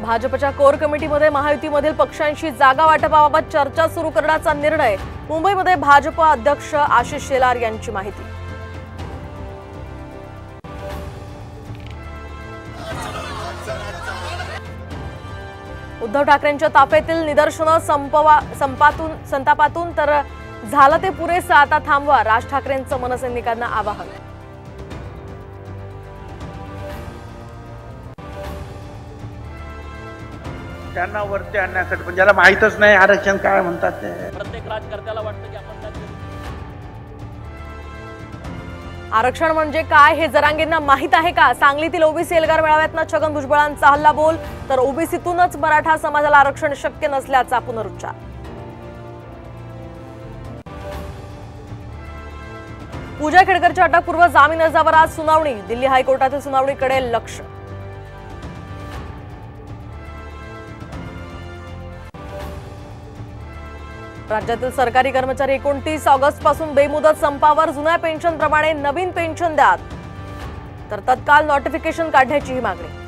भाजपच्या कोर कमिटीमध्ये महायुतीमधील पक्षांशी जागा वाटपाबाबत चर्चा सुरू करण्याचा निर्णय। मुंबईमध्ये भाजप अध्यक्ष आशिष शेलार यांची माहिती। उद्धव ठाकरेंच्या ताफ्यातील निदर्शनं संतापातून तर झालं ते पुरेसं, आता थांबवा, राज ठाकरेंचं मनसैनिकांना आवाहन। त्यांना वरती आणण्यासाठी, पण ज्याला माहीतच नाही आरक्षण काय म्हणतात ते, प्रत्येक राजकारत्याला वाटतं की आपण आरक्षण म्हणजे काय हे जरांगेंना माहित आहे का? सांगलीतील ओबीसी एल्गार मेळाव्यातनं छगन भुजबळांचा हल्ला बोल, तर ओबीसीतूनच मराठा समाजाला आरक्षण शक्य नसल्याचा पुनरुच्चार। पूजा खेडकरच्या अटकपूर्व जामीन अर्जावर आज सुनावणी। दिल्ली हायकोर्टातील सुनावणीकडे लक्ष। राज्यातील सरकारी कर्मचारी 29 ऑगस्ट पासून बेमुदत संपावर। जुन्या पेन्शन प्रमाणे नवीन पेन्शन द्या, तर तत्काळ नोटिफिकेशन काढण्याची मागणी।